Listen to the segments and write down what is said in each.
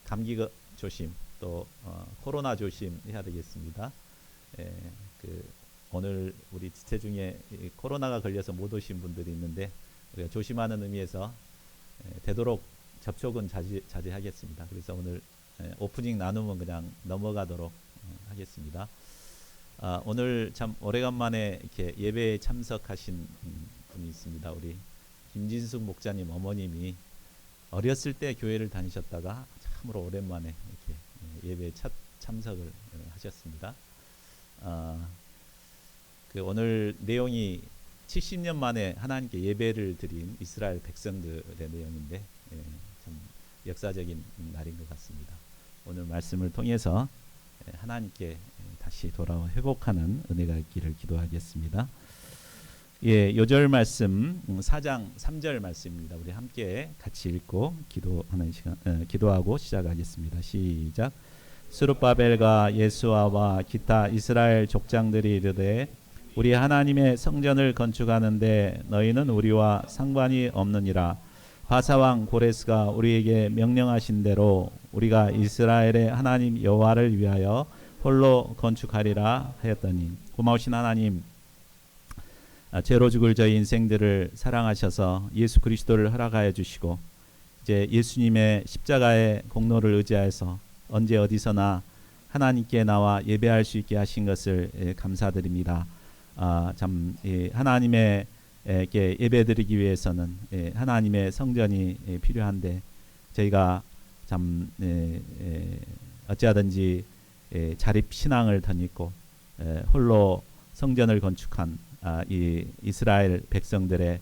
감기 조심, 또 코로나 조심해야 되겠습니다. 예, 오늘 우리 지체 중에 코로나가 걸려서 못 오신 분들이 있는데 우리가 조심하는 의미에서 되도록 접촉은 자제하겠습니다. 그래서 오늘 오프닝 나눔은 그냥 넘어가도록 하겠습니다. 오늘 참 오래간만에 이렇게 예배에 참석하신 분이 있습니다. 우리 김진숙 목사님 어머님이 어렸을 때 교회를 다니셨다가 참으로 오랜만에 이렇게 예배에 첫 참석을 하셨습니다. 오늘 내용이 70년 만에 하나님께 예배를 드린 이스라엘 백성들의 내용인데 참 역사적인 날인 것 같습니다. 오늘 말씀을 통해서 하나님께 다시 돌아와 회복하는 은혜가 있기를 기도하겠습니다. 요절 말씀 4장 3절 말씀입니다. 우리 함께 같이 읽고 기도하는 시간, 기도하고 시작하겠습니다. 시작. 스룹바벨과 예수아와 기타 이스라엘 족장들이 이르되 우리 하나님의 성전을 건축하는데 너희는 우리와 상관이 없느니라. 바사왕 고레스가 우리에게 명령하신 대로 우리가 이스라엘의 하나님 여호와를 위하여 홀로 건축하리라 하였더니, 고마우신 하나님, 죄로 죽을 저희 인생들을 사랑하셔서 예수 그리스도를 허락하여 주시고 이제 예수님의 십자가의 공로를 의지하여서 언제 어디서나 하나님께 나와 예배할 수 있게 하신 것을 감사드립니다. 참 하나님의 예배드리기 위해서는 하나님의 성전이 필요한데 저희가 참 어찌하든지 자립 신앙을 덧입고 홀로 성전을 건축한 이 이스라엘 백성들의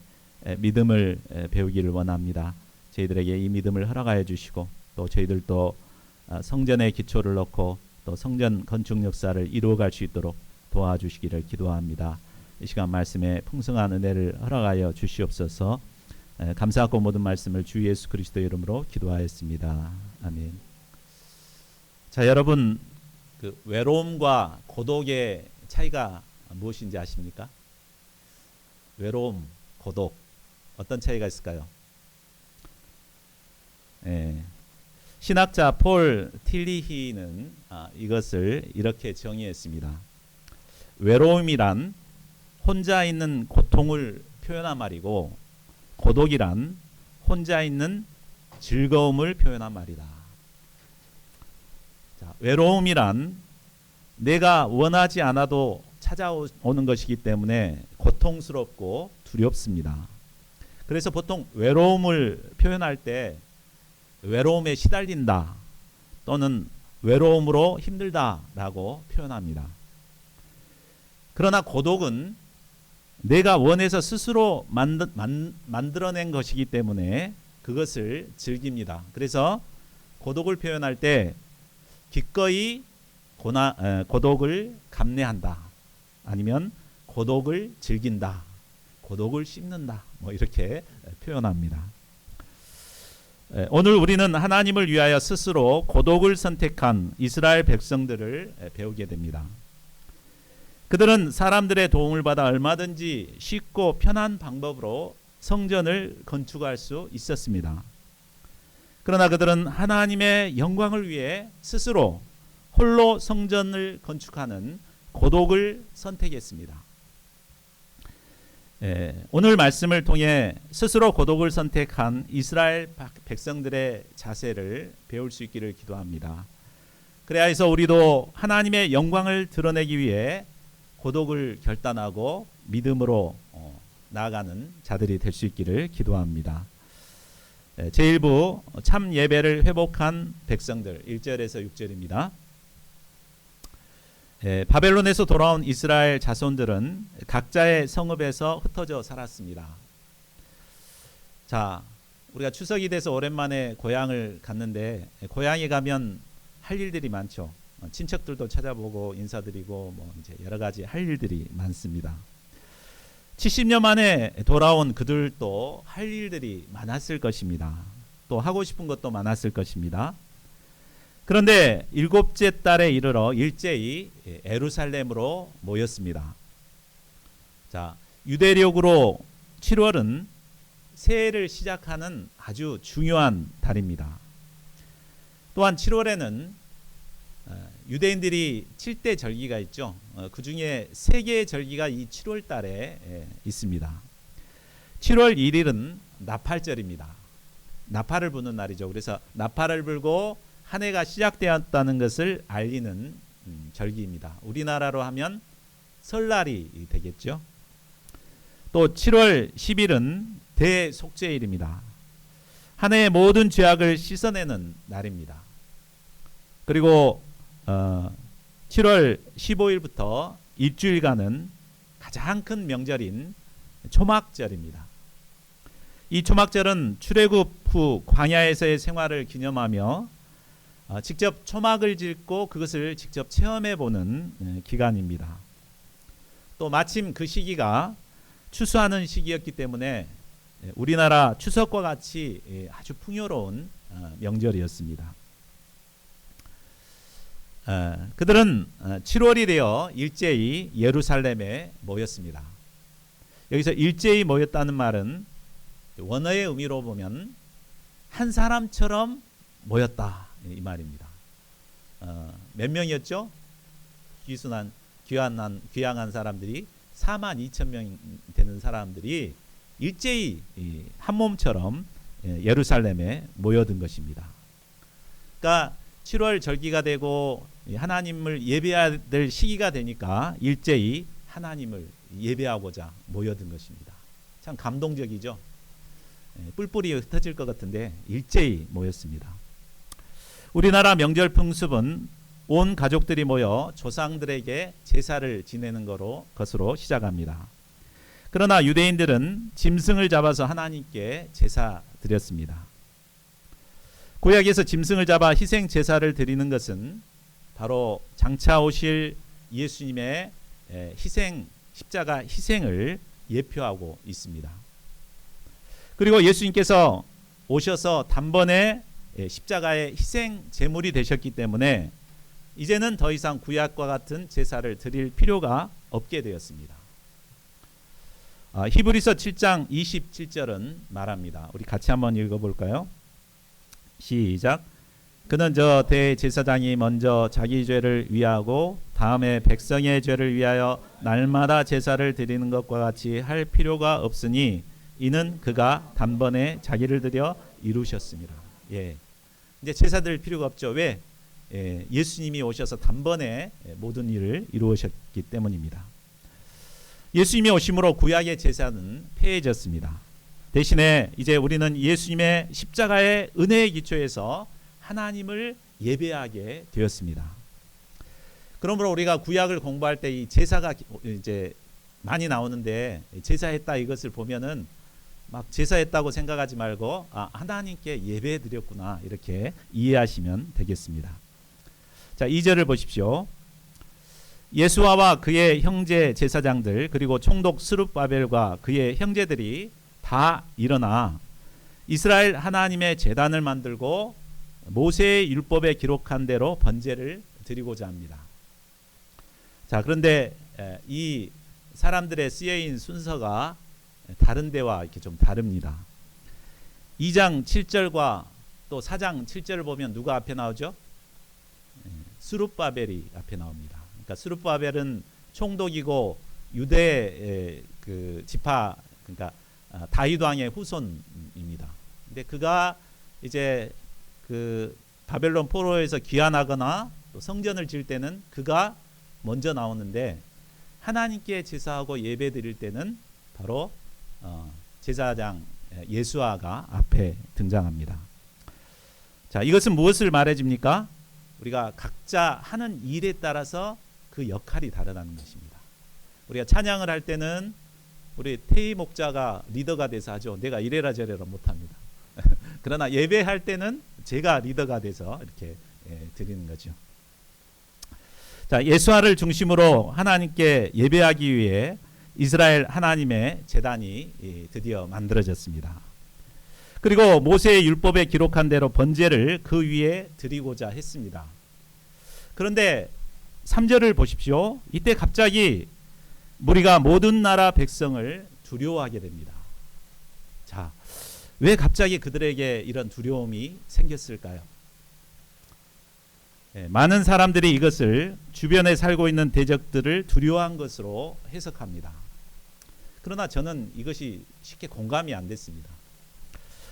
믿음을 배우기를 원합니다. 저희들에게 이 믿음을 허락하여 주시고 또 저희들도 성전의 기초를 넣고 또 성전 건축 역사를 이루어갈 수 있도록 도와주시기를 기도합니다. 이 시간 말씀에 풍성한 은혜를 허락하여 주시옵소서. 감사하고 모든 말씀을 주 예수 그리스도 이름으로 기도하였습니다. 아멘. 자, 여러분, 외로움과 고독의 차이가 무엇인지 아십니까? 외로움, 고독, 어떤 차이가 있을까요? 신학자 폴 틸리히는 이것을 이렇게 정의했습니다. 외로움이란 혼자 있는 고통을 표현한 말이고, 고독이란 혼자 있는 즐거움을 표현한 말이다. 자, 외로움이란 내가 원하지 않아도 찾아오는 것이기 때문에 고통스럽고 두렵습니다. 그래서 보통 외로움을 표현할 때 외로움에 시달린다 또는 외로움으로 힘들다라고 표현합니다. 그러나 고독은 내가 원해서 스스로 만들어낸 것이기 때문에 그것을 즐깁니다. 그래서 고독을 표현할 때 기꺼이 고독을 감내한다, 아니면 고독을 즐긴다, 고독을 씹는다, 이렇게 표현합니다. 오늘 우리는 하나님을 위하여 스스로 고독을 선택한 이스라엘 백성들을 배우게 됩니다. 그들은 사람들의 도움을 받아 얼마든지 쉽고 편한 방법으로 성전을 건축할 수 있었습니다. 그러나 그들은 하나님의 영광을 위해 스스로 홀로 성전을 건축하는 고독을 선택했습니다. 오늘 말씀을 통해 스스로 고독을 선택한 이스라엘 백성들의 자세를 배울 수 있기를 기도합니다. 그래야 해서 우리도 하나님의 영광을 드러내기 위해 고독을 결단하고 믿음으로 나아가는 자들이 될 수 있기를 기도합니다. 제1부 참 예배를 회복한 백성들 1절에서 6절입니다. 바벨론에서 돌아온 이스라엘 자손들은 각자의 성읍에서 흩어져 살았습니다. 자, 우리가 추석이 돼서 오랜만에 고향을 갔는데 고향에 가면 할 일들이 많죠. 친척들도 찾아보고 인사드리고 이제 여러 가지 할 일들이 많습니다. 70년 만에 돌아온 그들도 할 일들이 많았을 것입니다. 또 하고 싶은 것도 많았을 것입니다. 그런데 7째 달에 이르러 일제히 예루살렘으로 모였습니다. 자, 유대력으로 7월은 새해를 시작하는 아주 중요한 달입니다. 또한 7월에는 유대인들이 7대 절기가 있죠. 그 중에 3개의 절기가 이 7월 달에 있습니다. 7월 1일은 나팔절입니다. 나팔을 부는 날이죠. 그래서 나팔을 불고 한 해가 시작되었다는 것을 알리는 절기입니다. 우리나라로 하면 설날이 되겠죠. 또 7월 10일은 대속죄일입니다. 한 해의 모든 죄악을 씻어내는 날입니다. 그리고 7월 15일부터 일주일간은 가장 큰 명절인 초막절입니다. 이 초막절은 출애굽 후 광야에서의 생활을 기념하며 직접 초막을 짓고 그것을 직접 체험해 보는 기간입니다. 또 마침 그 시기가 추수하는 시기였기 때문에 우리나라 추석과 같이 아주 풍요로운 명절이었습니다. 그들은 7월이 되어 일제히 예루살렘에 모였습니다. 여기서 일제히 모였다는 말은 원어의 의미로 보면 한 사람처럼 모였다 이 말입니다. 몇 명이었죠? 귀향한 사람들이 42,000명 되는 사람들이 일제히 한 몸처럼 예루살렘에 모여든 것입니다. 그러니까 7월 절기가 되고 하나님을 예배해야 될 시기가 되니까 일제히 하나님을 예배하고자 모여든 것입니다. 참 감동적이죠. 뿔뿔이 흩어질 것 같은데 일제히 모였습니다. 우리나라 명절 풍습은 온 가족들이 모여 조상들에게 제사를 지내는 것으로 시작합니다. 그러나 유대인들은 짐승을 잡아서 하나님께 제사 드렸습니다. 구약에서 짐승을 잡아 희생 제사를 드리는 것은 바로 장차 오실 예수님의 십자가 희생을 예표하고 있습니다. 그리고 예수님께서 오셔서 단번에 십자가의 희생 제물이 되셨기 때문에 이제는 더 이상 구약과 같은 제사를 드릴 필요가 없게 되었습니다. 히브리서 7장 27절은 말합니다. 우리 같이 한번 읽어볼까요? 시작. 그는 저 대제사장이 먼저 자기 죄를 위하고 다음에 백성의 죄를 위하여 날마다 제사를 드리는 것과 같이 할 필요가 없으니 이는 그가 단번에 자기를 드려 이루셨습니다. 이제 제사 드릴 필요가 없죠. 왜? 예수님이 오셔서 단번에 모든 일을 이루셨기 때문입니다. 예수님이 오심으로 구약의 제사는 폐해졌습니다. 대신에 이제 우리는 예수님의 십자가의 은혜의 기초에서 하나님을 예배하게 되었습니다. 그러므로 우리가 구약을 공부할 때 이 제사가 이제 많이 나오는데 제사했다 이것을 보면은 막 제사했다고 생각하지 말고 하나님께 예배 드렸구나 이렇게 이해하시면 되겠습니다. 자, 2절을 보십시오. 예수아와 그의 형제 제사장들 그리고 총독 스룹바벨과 그의 형제들이 다 일어나 이스라엘 하나님의 제단을 만들고 모세의 율법에 기록한 대로 번제를 드리고자 합니다. 자, 그런데 이 사람들의 쓰여인 순서가 다른 데와 이렇게 좀 다릅니다. 2장 7절과 또 4장 7절을 보면 누가 앞에 나오죠? 스룹바벨이 앞에 나옵니다. 그러니까 스룹바벨은 총독이고 유대 그 지파 그러니까 다윗 왕의 후손입니다. 근데 그가 이제 그 바벨론 포로에서 귀환하거나 또 성전을 지을 때는 그가 먼저 나오는데 하나님께 제사하고 예배 드릴 때는 바로 제사장 예수아가 앞에 등장합니다. 자, 이것은 무엇을 말해줍니까? 우리가 각자 하는 일에 따라서 그 역할이 다르다는 것입니다. 우리가 찬양을 할 때는 우리 태희 목자가 리더가 돼서 하죠. 내가 이래라 저래라 못합니다. 그러나 예배할 때는 제가 리더가 돼서 이렇게 드리는 거죠. 자, 예수아를 중심으로 하나님께 예배하기 위해 이스라엘 하나님의 제단이 드디어 만들어졌습니다. 그리고 모세의 율법에 기록한 대로 번제를 그 위에 드리고자 했습니다. 그런데 3절을 보십시오. 이때 갑자기 무리가 모든 나라 백성을 두려워하게 됩니다. 자, 왜 갑자기 그들에게 이런 두려움이 생겼을까요? 많은 사람들이 이것을 주변에 살고 있는 대적들을 두려워한 것으로 해석합니다. 그러나 저는 이것이 쉽게 공감이 안 됐습니다.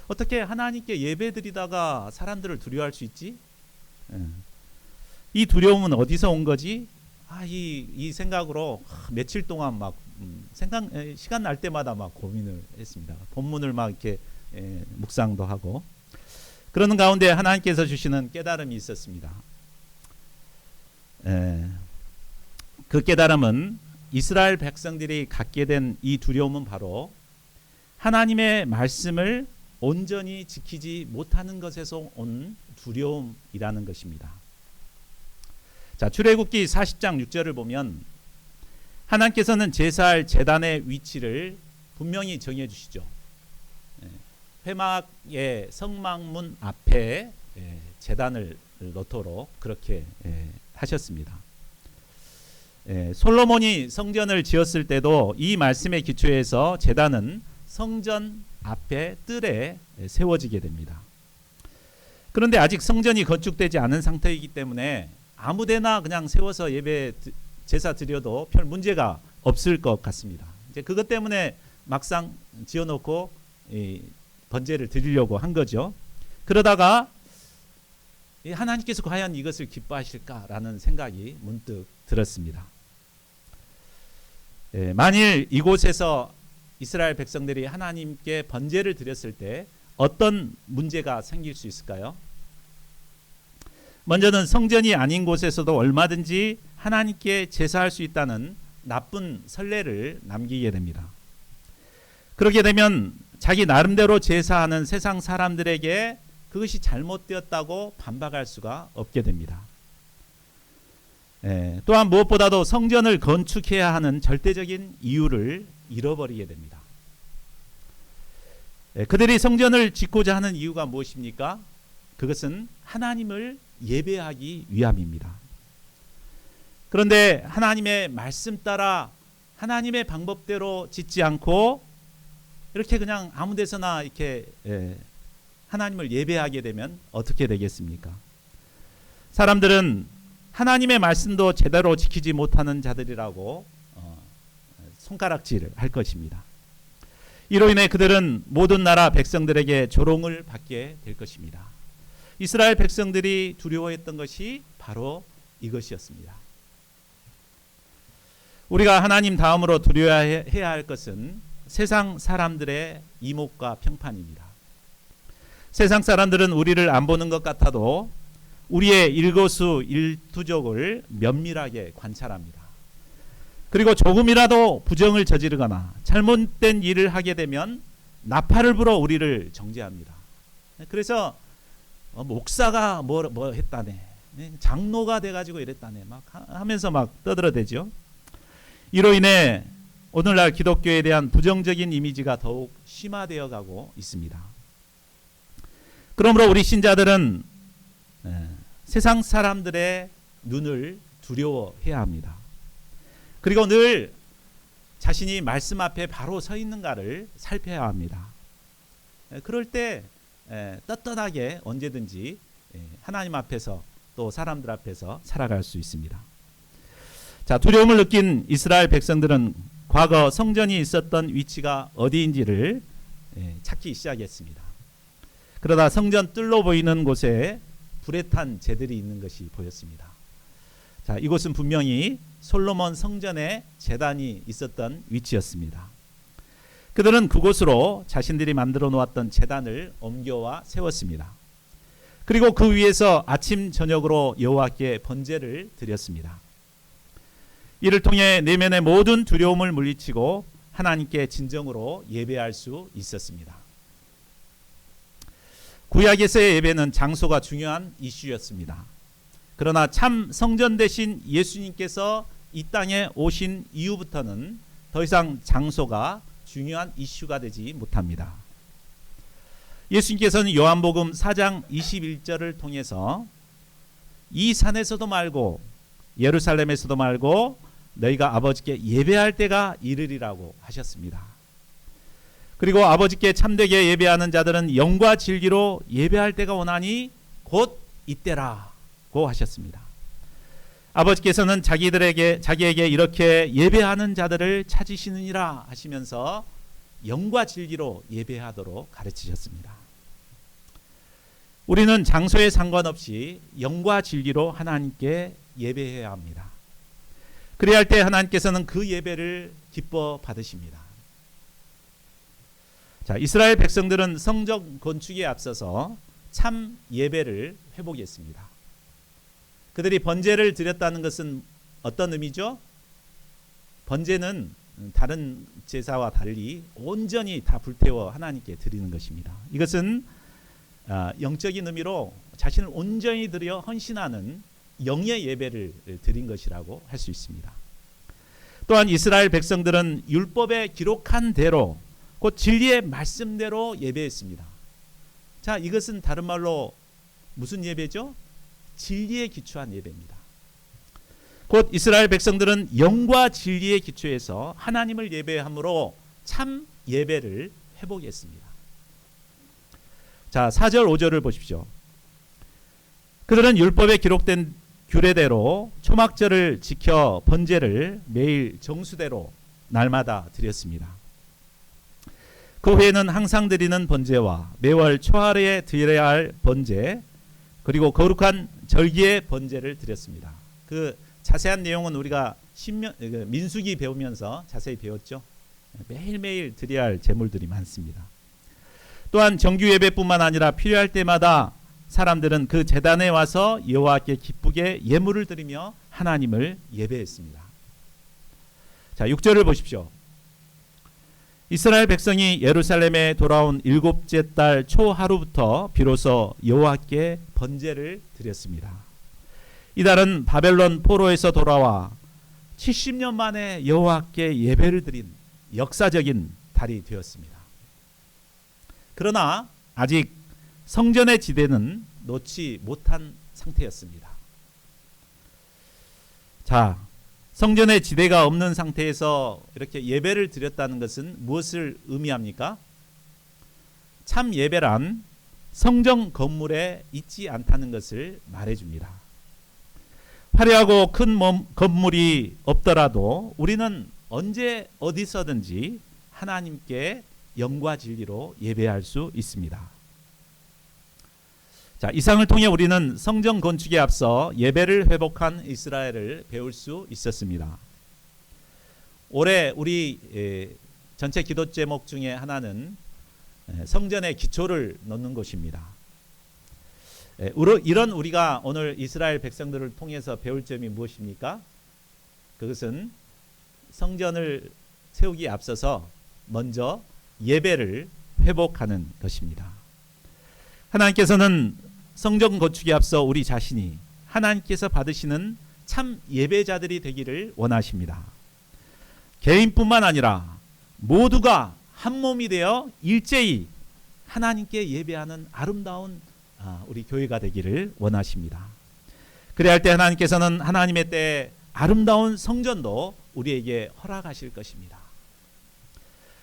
어떻게 하나님께 예배드리다가 사람들을 두려워할 수 있지? 이 두려움은 어디서 온 거지? 이 생각으로 며칠 동안 막 시간 날 때마다 막 고민을 했습니다. 본문을 막 이렇게 묵상도 하고, 그러는 가운데 하나님께서 주시는 깨달음이 있었습니다. 그 깨달음은 이스라엘 백성들이 갖게 된 이 두려움은 바로 하나님의 말씀을 온전히 지키지 못하는 것에서 온 두려움이라는 것입니다. 자, 출애굽기 40장 6절을 보면 하나님께서는 제사할 제단의 위치를 분명히 정해 주시죠. 회막의 성막문 앞에 제단을 놓도록 그렇게 하셨습니다. 솔로몬이 성전을 지었을 때도 이 말씀에 기초해서 제단은 성전 앞에 뜰에 세워지게 됩니다. 그런데 아직 성전이 건축되지 않은 상태이기 때문에 아무데나 그냥 세워서 예배 제사 드려도 별 문제가 없을 것 같습니다. 이제 그것 때문에 막상 지어놓고 번제를 드리려고 한 거죠. 그러다가 하나님께서 과연 이것을 기뻐하실까라는 생각이 문득 들었습니다. 만일 이곳에서 이스라엘 백성들이 하나님께 번제를 드렸을 때 어떤 문제가 생길 수 있을까요? 먼저는 성전이 아닌 곳에서도 얼마든지 하나님께 제사할 수 있다는 나쁜 선례를 남기게 됩니다. 그렇게 되면 자기 나름대로 제사하는 세상 사람들에게 그것이 잘못되었다고 반박할 수가 없게 됩니다. 또한 무엇보다도 성전을 건축해야 하는 절대적인 이유를 잃어버리게 됩니다. 그들이 성전을 짓고자 하는 이유가 무엇입니까? 그것은 하나님을 예배하기 위함입니다. 그런데 하나님의 말씀 따라 하나님의 방법대로 짓지 않고 이렇게 그냥 아무 데서나 이렇게 하나님을 예배하게 되면 어떻게 되겠습니까? 사람들은 하나님의 말씀도 제대로 지키지 못하는 자들이라고 손가락질을 할 것입니다. 이로 인해 그들은 모든 나라 백성들에게 조롱을 받게 될 것입니다. 이스라엘 백성들이 두려워했던 것이 바로 이것이었습니다. 우리가 하나님 다음으로 두려워해야 할 것은 세상 사람들의 이목과 평판입니다. 세상 사람들은 우리를 안 보는 것 같아도 우리의 일거수일투족을 면밀하게 관찰합니다. 그리고 조금이라도 부정을 저지르거나 잘못된 일을 하게 되면 나팔을 불어 우리를 정죄합니다. 그래서 목사가 뭐 했다네, 장로가 돼가지고 이랬다네 막 하면서 막 떠들어대죠. 이로 인해 오늘날 기독교에 대한 부정적인 이미지가 더욱 심화되어 가고 있습니다. 그러므로 우리 신자들은 세상 사람들의 눈을 두려워해야 합니다. 그리고 늘 자신이 말씀 앞에 바로 서 있는가를 살펴야 합니다. 그럴 때 떳떳하게 언제든지 하나님 앞에서 또 사람들 앞에서 살아갈 수 있습니다. 자, 두려움을 느낀 이스라엘 백성들은 과거 성전이 있었던 위치가 어디인지를 찾기 시작했습니다. 그러다 성전 뜰로 보이는 곳에 불에 탄 재들이 있는 것이 보였습니다. 자, 이곳은 분명히 솔로몬 성전에 제단이 있었던 위치였습니다. 그들은 그곳으로 자신들이 만들어 놓았던 제단을 옮겨와 세웠습니다. 그리고 그 위에서 아침 저녁으로 여호와께 번제를 드렸습니다. 이를 통해 내면의 모든 두려움을 물리치고 하나님께 진정으로 예배할 수 있었습니다. 구약에서의 예배는 장소가 중요한 이슈였습니다. 그러나 참 성전 대신 예수님께서 이 땅에 오신 이후부터는 더 이상 장소가 중요한 이슈가 되지 못합니다. 예수님께서는 요한복음 4장 21절을 통해서 이 산에서도 말고 예루살렘에서도 말고 너희가 아버지께 예배할 때가 이르리라고 하셨습니다. 그리고 아버지께 참되게 예배하는 자들은 영과 진리로 예배할 때가 오나니 곧 이때라 하시겠고 하셨습니다. 아버지께서는 자기에게 이렇게 예배하는 자들을 찾으시느니라 하시면서 영과 진리로 예배하도록 가르치셨습니다. 우리는 장소에 상관없이 영과 진리로 하나님께 예배해야 합니다. 그래야 할 때 하나님께서는 그 예배를 기뻐 받으십니다. 자, 이스라엘 백성들은 성전 건축에 앞서서 참 예배를 회복했습니다. 그들이 번제를 드렸다는 것은 어떤 의미죠? 번제는 다른 제사와 달리 온전히 다 불태워 하나님께 드리는 것입니다. 이것은 영적인 의미로 자신을 온전히 드려 헌신하는 영의 예배를 드린 것이라고 할 수 있습니다. 또한 이스라엘 백성들은 율법에 기록한 대로 곧 진리의 말씀대로 예배했습니다. 자, 이것은 다른 말로 무슨 예배죠? 진리에 기초한 예배입니다. 곧 이스라엘 백성들은 영과 진리에 기초해서 하나님을 예배함으로 참 예배를 회복했습니다. 자, 4절 5절을 보십시오. 그들은 율법에 기록된 규례대로 초막절을 지켜 번제를 매일 정수대로 날마다 드렸습니다. 그 후에는 항상 드리는 번제와 매월 초하루에 드려야 할 번제 그리고 거룩한 절기의 번제를 드렸습니다. 그 자세한 내용은 우리가 민수기 배우면서 자세히 배웠죠. 매일매일 드려야 할 제물들이 많습니다. 또한 정규 예배뿐만 아니라 필요할 때마다 사람들은 그 제단에 와서 여호와께 기쁘게 예물을 드리며 하나님을 예배했습니다. 자, 6절을 보십시오. 이스라엘 백성이 예루살렘에 돌아온 7째 달 초하루부터 비로소 여호와께 번제를 드렸습니다. 이달은 바벨론 포로에서 돌아와 70년 만에 여호와께 예배를 드린 역사적인 달이 되었습니다. 그러나 아직 성전의 지대는 놓지 못한 상태였습니다. 자, 성전의 지대가 없는 상태에서 이렇게 예배를 드렸다는 것은 무엇을 의미합니까? 참 예배란 성전 건물에 있지 않다는 것을 말해줍니다. 화려하고 큰 건물이 없더라도 우리는 언제 어디서든지 하나님께 영과 진리로 예배할 수 있습니다. 자, 이상을 통해 우리는 성전 건축에 앞서 예배를 회복한 이스라엘을 배울 수 있었습니다. 올해 우리 전체 기도 제목 중에 하나는 성전의 기초를 놓는 것입니다. 이런 우리가 오늘 이스라엘 백성들을 통해서 배울 점이 무엇입니까? 그것은 성전을 세우기에 앞서서 먼저 예배를 회복하는 것입니다. 하나님께서는 성전 건축에 앞서 우리 자신이 하나님께서 받으시는 참 예배자들이 되기를 원하십니다. 개인뿐만 아니라 모두가 한 몸이 되어 일제히 하나님께 예배하는 아름다운 우리 교회가 되기를 원하십니다. 그래야 할 때 하나님께서는 하나님의 때에 아름다운 성전도 우리에게 허락하실 것입니다.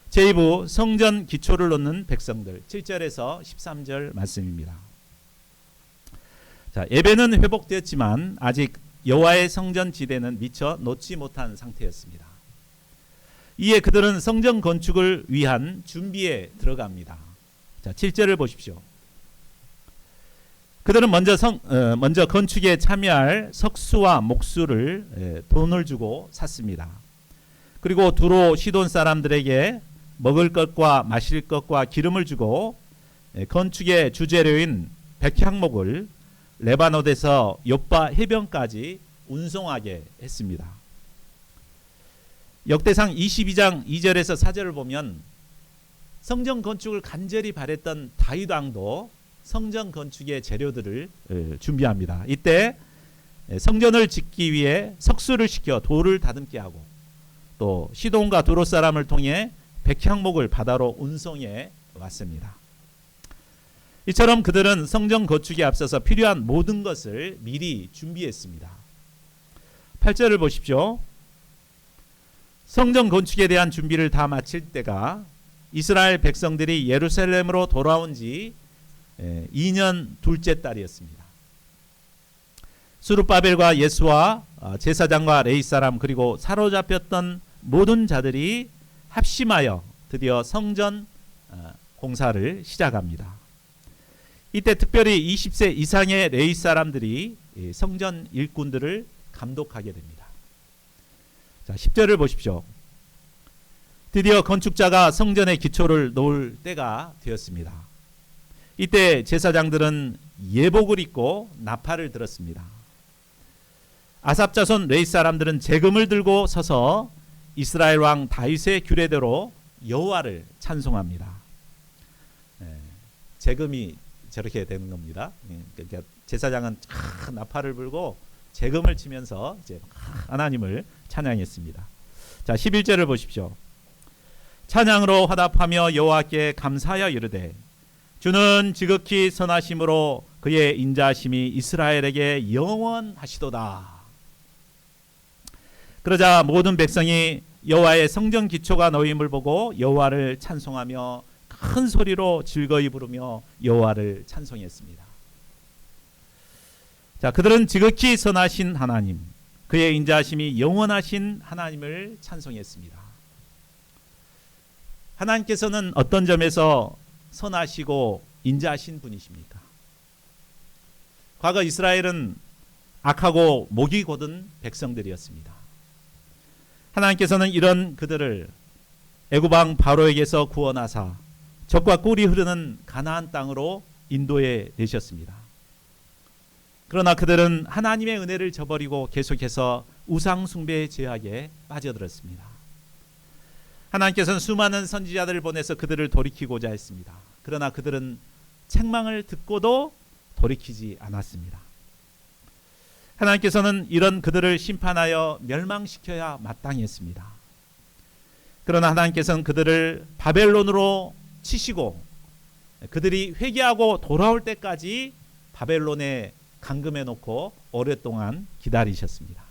제2부 성전 기초를 놓는 백성들 7절에서 13절 말씀입니다. 자, 예배는 회복되었지만 아직 여호와의 성전 지대는 미처 놓지 못한 상태였습니다. 이에 그들은 성전 건축을 위한 준비에 들어갑니다. 자, 7절을 보십시오. 그들은 먼저 건축에 참여할 석수와 목수를 돈을 주고 샀습니다. 그리고 두로 시돈 사람들에게 먹을 것과 마실 것과 기름을 주고 건축의 주재료인 백향목을 레바논에서 욥바 해변까지 운송하게 했습니다. 역대상 22장 2절에서 4절을 보면 성전 건축을 간절히 바랬던 다윗 왕도 성전 건축의 재료들을 준비합니다. 이때 성전을 짓기 위해 석수를 시켜 돌을 다듬게 하고 또 시돈과 두로 사람을 통해 백향목을 바다로 운송해 왔습니다. 이처럼 그들은 성전 건축에 앞서서 필요한 모든 것을 미리 준비했습니다. 8절을 보십시오. 성전 건축에 대한 준비를 다 마칠 때가 이스라엘 백성들이 예루살렘으로 돌아온 지 2년 둘째 달이었습니다. 스룹바벨과 예수와 제사장과 레위 사람 그리고 사로잡혔던 모든 자들이 합심하여 드디어 성전 공사를 시작합니다. 이때 특별히 20세 이상의 레위 사람들이 성전 일꾼들을 감독하게 됩니다. 자, 10절을 보십시오. 드디어 건축자가 성전의 기초를 놓을 때가 되었습니다. 이때 제사장들은 예복을 입고 나팔을 들었습니다. 아삽 자손 레위 사람들은 재금을 들고 서서 이스라엘 왕 다윗의 규례대로 여호와를 찬송합니다. 재금이 저렇게 되는 겁니다. 그러니까 제사장은 나팔을 불고 재금을 치면서 이제 하나님을 찬양했습니다. 자, 11절을 보십시오. 찬양으로 화답하며 여호와께 감사하여 이르되 주는 지극히 선하심으로 그의 인자하심이 이스라엘에게 영원하시도다. 그러자 모든 백성이 여호와의 성전 기초가 놓임을 보고 여호와를 찬송하며 큰 소리로 즐거이 부르며 여호와를 찬송했습니다. 자, 그들은 지극히 선하신 하나님, 그의 인자하심이 영원하신 하나님을 찬송했습니다. 하나님께서는 어떤 점에서 선하시고 인자하신 분이십니까? 과거 이스라엘은 악하고 목이 곧은 백성들이었습니다. 하나님께서는 이런 그들을 애굽 왕 바로에게서 구원하사 젖과 꿀이 흐르는 가나안 땅으로 인도해 내셨습니다. 그러나 그들은 하나님의 은혜를 저버리고 계속해서 우상 숭배의 죄악에 빠져들었습니다. 하나님께서는 수많은 선지자들을 보내서 그들을 돌이키고자 했습니다. 그러나 그들은 책망을 듣고도 돌이키지 않았습니다. 하나님께서는 이런 그들을 심판하여 멸망시켜야 마땅히 했습니다. 그러나 하나님께서는 그들을 바벨론으로 치시고 그들이 회개하고 돌아올 때까지 바벨론에 감금해 놓고 오랫동안 기다리셨습니다.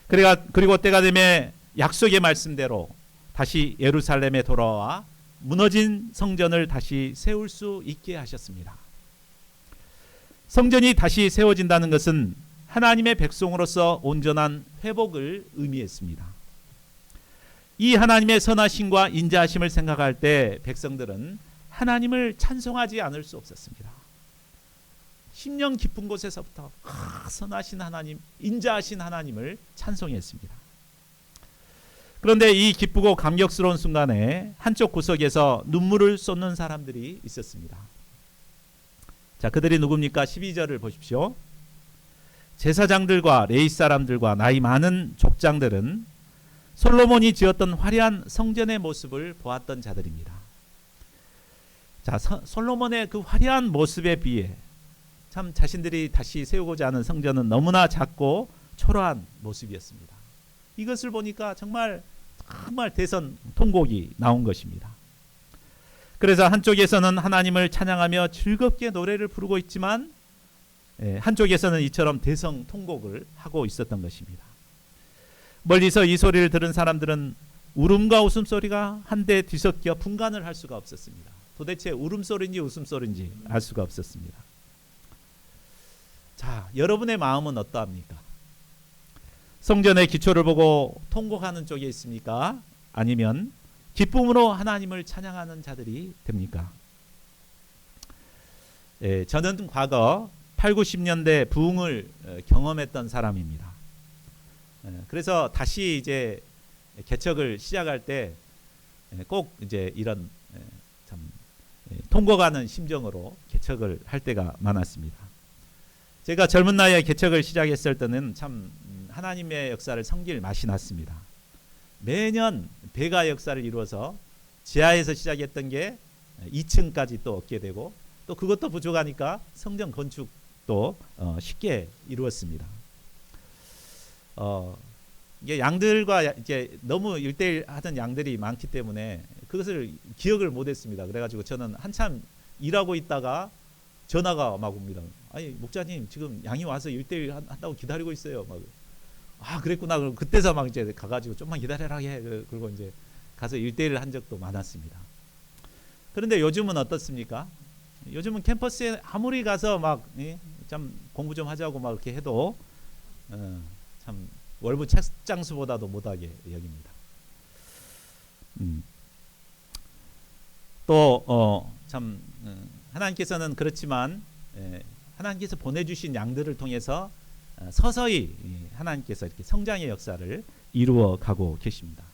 그리고 때가 되면 약속의 말씀대로 다시 예루살렘에 돌아와 무너진 성전을 다시 세울 수 있게 하셨습니다. 성전이 다시 세워진다는 것은 하나님의 백성으로서 온전한 회복을 의미했습니다. 이 하나님의 선하심과 인자하심을 생각할 때 백성들은 하나님을 찬송하지 않을 수 없었습니다. 심령 깊은 곳에서부터 선하신 하나님, 인자하신 하나님을 찬송했습니다. 그런데 이 기쁘고 감격스러운 순간에 한쪽 구석에서 눈물을 쏟는 사람들이 있었습니다. 자, 그들이 누굽니까? 12절을 보십시오. 제사장들과 레위 사람들과 나이 많은 족장들은 솔로몬이 지었던 화려한 성전의 모습을 보았던 자들입니다. 자, 솔로몬의 그 화려한 모습에 비해 참 자신들이 다시 세우고자 하는 성전은 너무나 작고 초라한 모습이었습니다. 이것을 보니까 정말 대선 통곡이 나온 것입니다. 그래서 한쪽에서는 하나님을 찬양하며 즐겁게 노래를 부르고 있지만 한쪽에서는 이처럼 대성 통곡을 하고 있었던 것입니다. 멀리서 이 소리를 들은 사람들은 울음과 웃음소리가 한데 뒤섞여 분간을 할 수가 없었습니다. 도대체 울음소리인지 웃음소리인지 알 수가 없었습니다. 자, 여러분의 마음은 어떠합니까? 성전의 기초를 보고 통곡하는 쪽에 있습니까? 아니면 기쁨으로 하나님을 찬양하는 자들이 됩니까? 저는 과거 8, 90년대 부흥을 경험했던 사람입니다. 그래서 다시 이제 개척을 시작할 때 꼭 이제 이런 참 통곡하는 심정으로 개척을 할 때가 많았습니다. 제가 젊은 나이에 개척을 시작했을 때는 참 하나님의 역사를 섬길 맛이 났습니다. 매년 배가 역사를 이루어서 지하에서 시작했던 게 2층까지 또 얻게 되고 또 그것도 부족하니까 성전 건축도 쉽게 이루었습니다. 이게 양들과 이제 너무 1대1 하던 양들이 많기 때문에 그것을 기억을 못했습니다. 그래가지고 저는 한참 일하고 있다가 전화가 막 옵니다. 아니 목자님 지금 양이 와서 1대1 한다고 기다리고 있어요. 막 그랬구나. 그럼 그때서 막 이제 가가지고 좀만 기다려라 해. 그리고 이제 가서 1대1 한 적도 많았습니다. 그런데 요즘은 어떻습니까? 요즘은 캠퍼스에 아무리 가서 막 좀 공부 좀 하자고 막 이렇게 해도 참 월부 책장수보다도 못하게 여깁니다. 또 참 하나님께서는 그렇지만 하나님께서 보내주신 양들을 통해서 서서히 하나님께서 이렇게 성장의 역사를 이루어 가고 계십니다.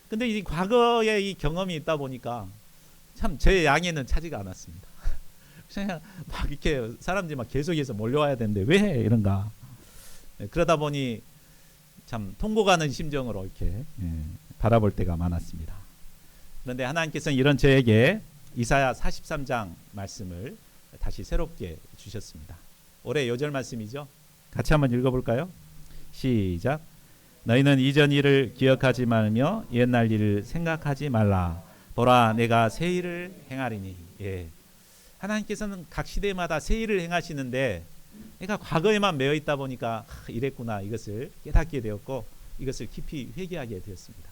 근데 이 과거의 이 경험이 있다 보니까 참 제 양에는 차지가 않았습니다. 그냥 막 이렇게 사람들이 막 계속해서 몰려와야 되는데 왜 이런가. 그러다 보니 참 통곡하는 심정으로 이렇게 바라볼 때가 많았습니다. 그런데 하나님께서는 이런 저에게 이사야 43장 말씀을 다시 새롭게 주셨습니다. 올해 요절 말씀이죠. 같이 한번 읽어볼까요? 시작. 너희는 이전 일을 기억하지 말며 옛날 일을 생각하지 말라. 보라, 내가 새 일을 행하리니. 하나님께서는 각 시대마다 새 일을 행하시는데, 그러니까 과거에만 매여 있다 보니까 이랬구나, 이것을 깨닫게 되었고 이것을 깊이 회개하게 되었습니다.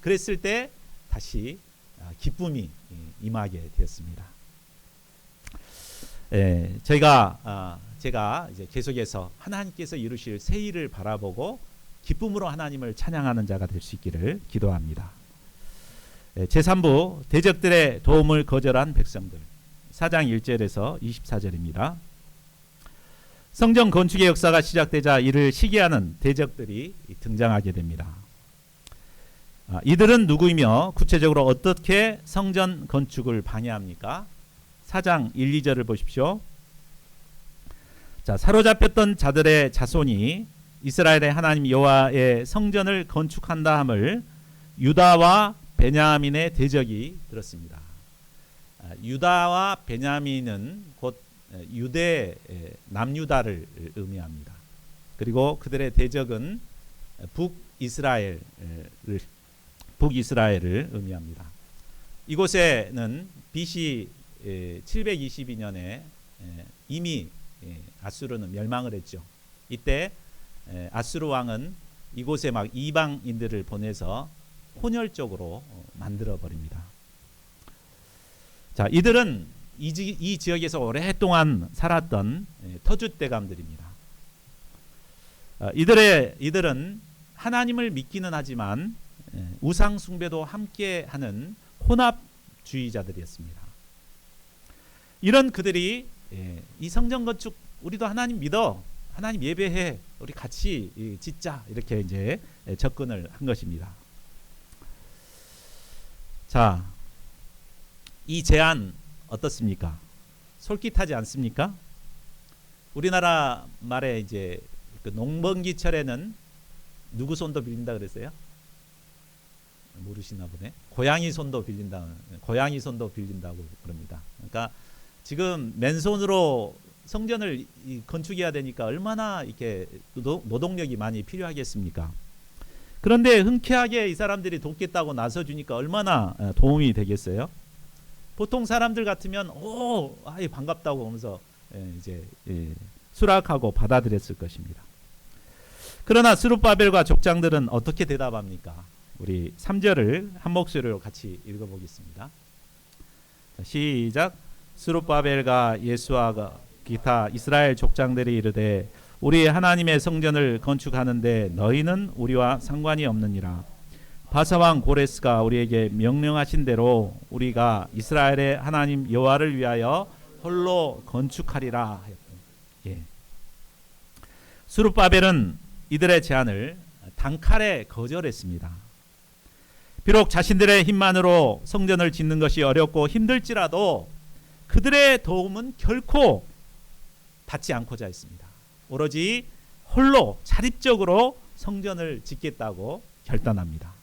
그랬을 때 다시 기쁨이 임하게 되었습니다. 제가 이제 계속해서 하나님께서 이루실 새 일을 바라보고 기쁨으로 하나님을 찬양하는 자가 될 수 있기를 기도합니다. 제3부 대적들의 도움을 거절한 백성들, 4장 1절에서 24절입니다. 성전 건축의 역사가 시작되자 이를 시기하는 대적들이 등장하게 됩니다. 이들은 누구이며 구체적으로 어떻게 성전 건축을 방해합니까? 4장 1, 2절을 보십시오. 자, 사로잡혔던 자들의 자손이 이스라엘의 하나님 여호와의 성전을 건축한다 함을 유다와 베냐민의 대적이 들었습니다. 유다와 베냐민은 곧 유대 남유다를 의미합니다. 그리고 그들의 대적은 북이스라엘을 의미합니다. 이곳에는 BC 722년에 이미 아수르는 멸망을 했죠. 이때 아수르 왕은 이곳에 막 이방인들을 보내서 혼혈적으로 만들어 버립니다. 자, 이들은 이 지역에서 오랫동안 살았던 터줏대감들입니다. 이들은 하나님을 믿기는 하지만 우상 숭배도 함께하는 혼합주의자들이었습니다. 이런 그들이 이 성전 건축 우리도 하나님 믿어, 하나님 예배해, 우리 같이 짓자, 이렇게 이제 접근을 한 것입니다. 자, 이 제안 어떻습니까? 솔깃하지 않습니까? 우리나라 말에 이제 그 농번기철에는 누구 손도 빌린다 그랬어요? 모르시나 보네. 고양이 손도 빌린다고 그럽니다. 그러니까 지금 맨손으로 성전을 건축해야 되니까 얼마나 이렇게 노동력이 많이 필요하겠습니까? 그런데 흔쾌하게 이 사람들이 돕겠다고 나서주니까 얼마나 도움이 되겠어요? 보통 사람들 같으면 반갑다고 하면서 이제 수락하고 받아들였을 것입니다. 그러나 스룹바벨과 족장들은 어떻게 대답합니까? 우리 3절을 한 목소리로 같이 읽어보겠습니다. 시작. 스룹바벨과 예수아가 기타 이스라엘 족장들이 이르되 우리 하나님의 성전을 건축하는데 너희는 우리와 상관이 없느니라. 바사왕 고레스가 우리에게 명령하신 대로 우리가 이스라엘의 하나님 여호와를 위하여 홀로 건축하리라. 스룹바벨은 이들의 제안을 단칼에 거절했습니다. 비록 자신들의 힘만으로 성전을 짓는 것이 어렵고 힘들지라도 그들의 도움은 결코 받지 않고자 했습니다. 오로지 홀로 자립적으로 성전을 짓겠다고 결단합니다.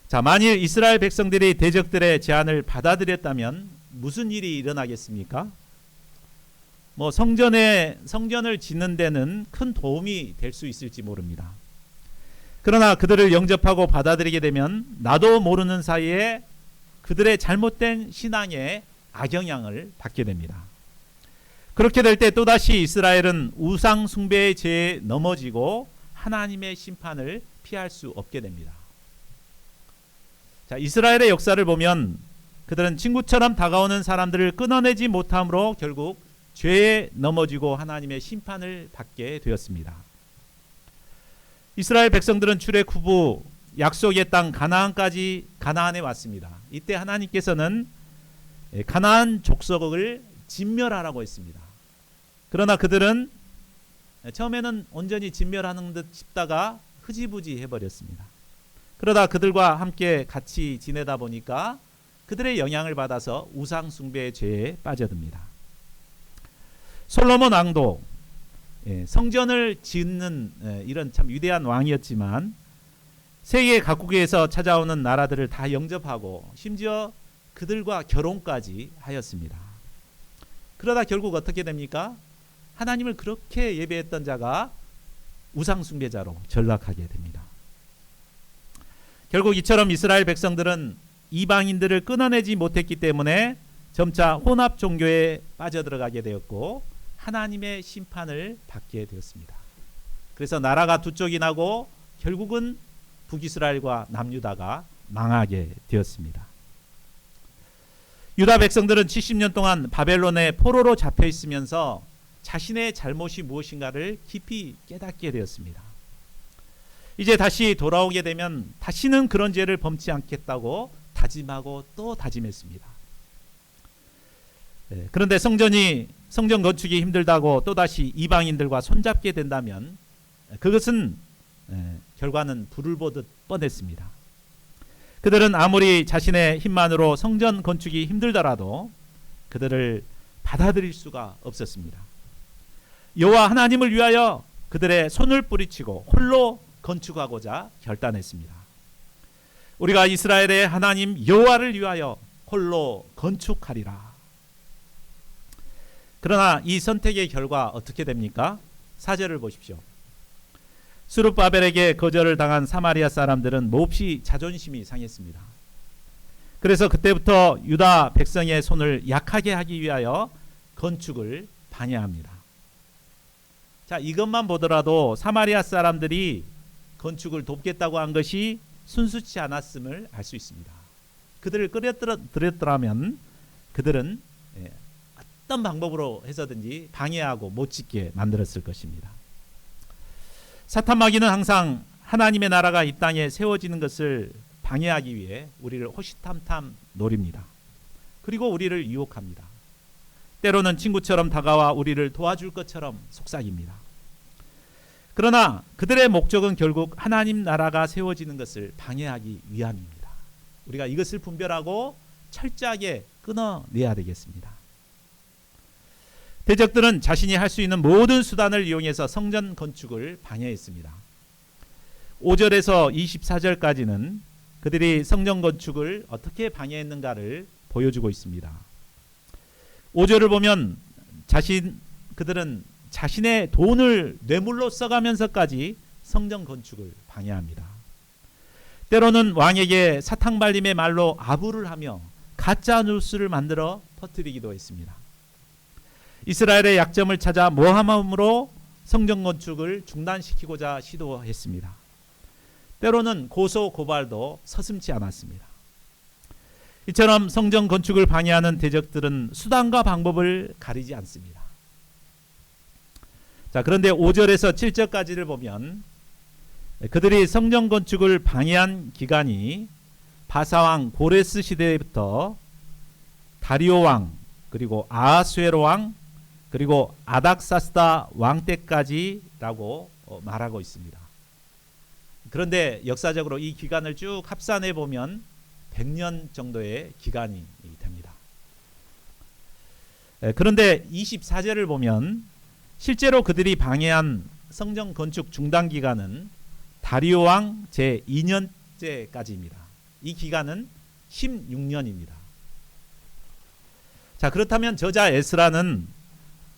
자, 만일 이스라엘 백성들이 대적들의 제안을 받아들였다면 무슨 일이 일어나겠습니까? 성전을 짓는 데는 큰 도움이 될 수 있을지 모릅니다. 그러나 그들을 영접하고 받아들이게 되면 나도 모르는 사이에 그들의 잘못된 신앙에 악영향을 받게 됩니다. 그렇게 될 때 또다시 이스라엘은 우상 숭배의 죄에 넘어지고 하나님의 심판을 피할 수 없게 됩니다. 자, 이스라엘의 역사를 보면 그들은 친구처럼 다가오는 사람들을 끊어내지 못함으로 결국 죄에 넘어지고 하나님의 심판을 받게 되었습니다. 이스라엘 백성들은 출애굽 후 약속의 땅 가나안에 왔습니다. 이때 하나님께서는 가나안 족속을 진멸하라고 했습니다. 그러나 그들은 처음에는 온전히 진멸하는 듯 싶다가 흐지부지 해버렸습니다. 그러다 그들과 함께 같이 지내다 보니까 그들의 영향을 받아서 우상 숭배의 죄에 빠져듭니다. 솔로몬 왕도 성전을 짓는 이런 참 위대한 왕이었지만 세계 각국에서 찾아오는 나라들을 다 영접하고 심지어 그들과 결혼까지 하였습니다. 그러다 결국 어떻게 됩니까? 하나님을 그렇게 예배했던 자가 우상 숭배자로 전락하게 됩니다. 결국 이처럼 이스라엘 백성들은 이방인들을 끊어내지 못했기 때문에 점차 혼합 종교에 빠져들어가게 되었고 하나님의 심판을 받게 되었습니다. 그래서 나라가 두 쪽이 나고 결국은 북이스라엘과 남유다가 망하게 되었습니다. 유다 백성들은 70년 동안 바벨론의 포로로 잡혀 있으면서 자신의 잘못이 무엇인가를 깊이 깨닫게 되었습니다. 이제 다시 돌아오게 되면 다시는 그런 죄를 범치 않겠다고 다짐하고 또 다짐했습니다. 그런데 성전 건축이 힘들다고 또다시 이방인들과 손잡게 된다면 그것은 결과는 불을 보듯 뻔했습니다. 그들은 아무리 자신의 힘만으로 성전 건축이 힘들더라도 그들을 받아들일 수가 없었습니다. 여호와 하나님을 위하여 그들의 손을 뿌리치고 홀로 건축하고자 결단했습니다. 우리가 이스라엘의 하나님 여호와를 위하여 홀로 건축하리라. 그러나 이 선택의 결과 어떻게 됩니까? 4절을 보십시오. 스룹바벨에게 거절을 당한 사마리아 사람들은 몹시 자존심이 상했습니다. 그래서 그때부터 유다 백성의 손을 약하게 하기 위하여 건축을 방해합니다. 자, 이것만 보더라도 사마리아 사람들이 건축을 돕겠다고 한 것이 순수치 않았음을 알 수 있습니다. 그들을 끌어들였더라면 그들은 어떤 방법으로 해서든지 방해하고 못 짓게 만들었을 것입니다. 사탄 마귀는 항상 하나님의 나라가 이 땅에 세워지는 것을 방해하기 위해 우리를 호시탐탐 노립니다. 그리고 우리를 유혹합니다. 때로는 친구처럼 다가와 우리를 도와줄 것처럼 속삭입니다. 그러나 그들의 목적은 결국 하나님 나라가 세워지는 것을 방해하기 위함입니다. 우리가 이것을 분별하고 철저하게 끊어내야 되겠습니다. 대적들은 자신이 할 수 있는 모든 수단을 이용해서 성전 건축을 방해했습니다. 5절에서 24절까지는 그들이 성전 건축을 어떻게 방해했는가를 보여주고 있습니다. 5절을 보면 그들은 자신의 돈을 뇌물로 써가면서까지 성전 건축을 방해합니다. 때로는 왕에게 사탕발림의 말로 아부를 하며 가짜 뉴스를 만들어 퍼뜨리기도 했습니다. 이스라엘의 약점을 찾아 모함으로 성전 건축을 중단시키고자 시도했습니다. 때로는 고소 고발도 서슴지 않았습니다. 이처럼 성전 건축을 방해하는 대적들은 수단과 방법을 가리지 않습니다. 자, 그런데 5절에서 7절까지를 보면 그들이 성전 건축을 방해한 기간이 바사왕 고레스 시대부터 다리오 왕, 그리고 아하수에로 왕, 그리고 아닥사스다 왕 때까지라고 말하고 있습니다. 그런데 역사적으로 이 기간을 쭉 합산해 보면 100년 정도의 기간이 됩니다. 그런데 24절을 보면 실제로 그들이 방해한 성전 건축 중단 기간은 다리오 왕 제2년째까지입니다. 이 기간은 16년입니다. 자, 그렇다면 저자 에스라는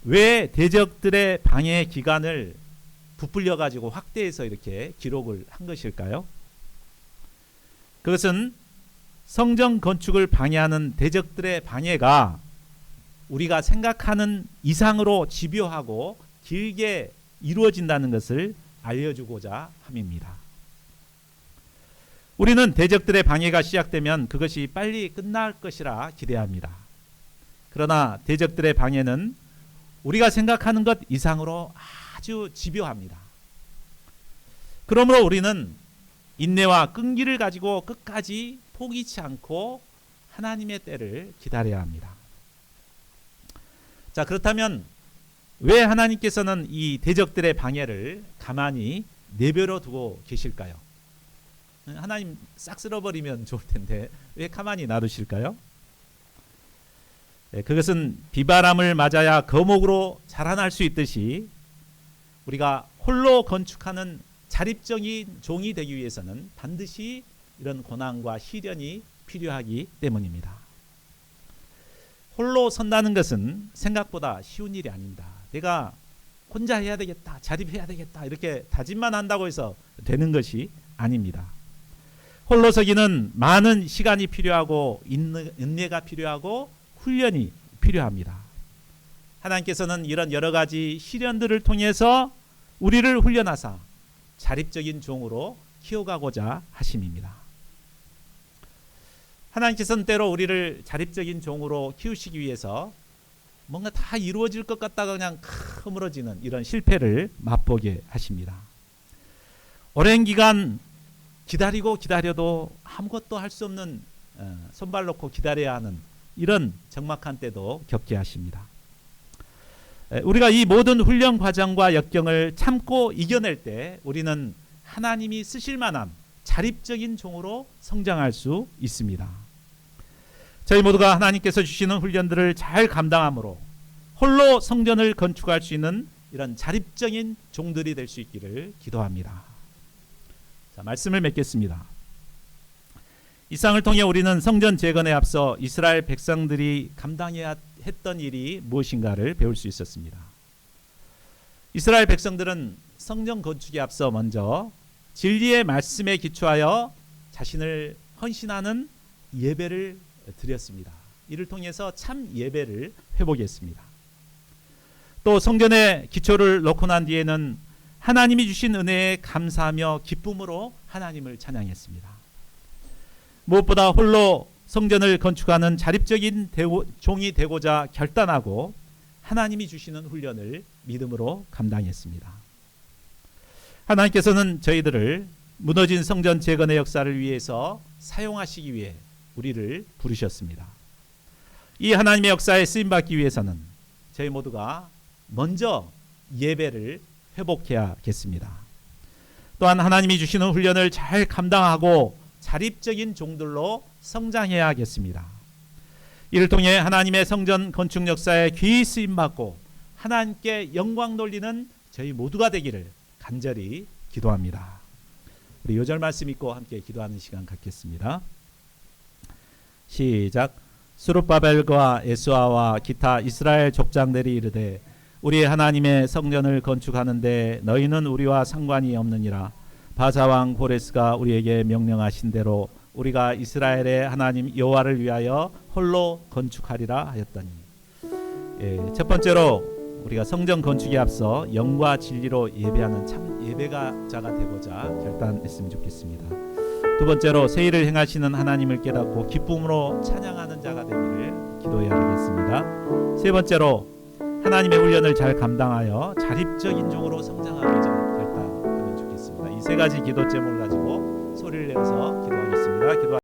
왜 대적들의 방해 기간을 부풀려 가지고 확대해서 이렇게 기록을 한 것일까요? 그것은 성전 건축을 방해하는 대적들의 방해가 우리가 생각하는 이상으로 집요하고 길게 이루어진다는 것을 알려주고자 함입니다. 우리는 대적들의 방해가 시작되면 그것이 빨리 끝날 것이라 기대합니다. 그러나 대적들의 방해는 우리가 생각하는 것 이상으로 아주 집요합니다. 그러므로 우리는 인내와 끈기를 가지고 끝까지 포기치 않고 하나님의 때를 기다려야 합니다. 자, 그렇다면 왜 하나님께서는 이 대적들의 방해를 가만히 내버려 두고 계실까요? 하나님 싹 쓸어버리면 좋을 텐데 왜 가만히 놔두실까요? 그것은 비바람을 맞아야 거목으로 자라날 수 있듯이 우리가 홀로 건축하는 자립적인 종이 되기 위해서는 반드시 이런 고난과 시련이 필요하기 때문입니다. 홀로 선다는 것은 생각보다 쉬운 일이 아닙니다. 내가 혼자 해야 되겠다, 자립해야 되겠다 이렇게 다짐만 한다고 해서 되는 것이 아닙니다. 홀로 서기는 많은 시간이 필요하고 인내가 필요하고 훈련이 필요합니다. 하나님께서는 이런 여러 가지 시련들을 통해서 우리를 훈련하사 자립적인 종으로 키워가고자 하심입니다. 하나님께서는 때로 우리를 자립적인 종으로 키우시기 위해서 뭔가 다 이루어질 것 같다가 그냥 허물어지는 이런 실패를 맛보게 하십니다. 오랜 기간 기다리고 기다려도 아무것도 할 수 없는 손발 놓고 기다려야 하는 이런 적막한 때도 겪게 하십니다. 우리가 이 모든 훈련 과정과 역경을 참고 이겨낼 때 우리는 하나님이 쓰실 만한 자립적인 종으로 성장할 수 있습니다. 저희 모두가 하나님께서 주시는 훈련들을 잘 감당함으로 홀로 성전을 건축할 수 있는 이런 자립적인 종들이 될 수 있기를 기도합니다. 자, 말씀을 맺겠습니다. 이 쌍을 통해 우리는 성전 재건에 앞서 이스라엘 백성들이 감당해야 했던 일이 무엇인가를 배울 수 있었습니다. 이스라엘 백성들은 성전 건축에 앞서 먼저 진리의 말씀에 기초하여 자신을 헌신하는 예배를 드렸습니다. 이를 통해서 참 예배를 회복했습니다. 또 성전의 기초를 놓고 난 뒤에는 하나님이 주신 은혜에 감사하며 기쁨으로 하나님을 찬양했습니다. 무엇보다 홀로 성전을 건축하는 자립적인 종이 되고자 결단하고 하나님이 주시는 훈련을 믿음으로 감당했습니다. 하나님께서는 저희들을 무너진 성전 재건의 역사를 위해서 사용하시기 위해 우리를 부르셨습니다. 이 하나님의 역사에 쓰임받기 위해서는 저희 모두가 먼저 예배를 회복해야겠습니다. 또한 하나님이 주시는 훈련을 잘 감당하고 자립적인 종들로 성장해야겠습니다. 이를 통해 하나님의 성전 건축 역사에 귀히 쓰임받고 하나님께 영광 돌리는 저희 모두가 되기를 간절히 기도합니다. 우리 요절 말씀 읽고 함께 기도하는 시간 갖겠습니다. 시작. 스룹바벨과 에스아와 기타 이스라엘 족장들이 이르되 우리 하나님의 성전을 건축하는데 너희는 우리와 상관이 없느니라. 바사왕 고레스가 우리에게 명령하신 대로 우리가 이스라엘의 하나님 여호와를 위하여 홀로 건축하리라 하였더니. 첫 번째로 우리가 성전 건축에 앞서 영과 진리로 예배하는 참 예배자가 되고자 결단했으면 좋겠습니다. 두 번째로 새 일을 행하시는 하나님을 깨닫고 기쁨으로 찬양하는 자가 되기를 기도해야 되겠습니다. 세 번째로 하나님의 훈련을 잘 감당하여 자립적인 종으로 성장하고자 결단하면 좋겠습니다. 이 세 가지 기도 제목을 가지고 소리를 내서 기도하겠습니다.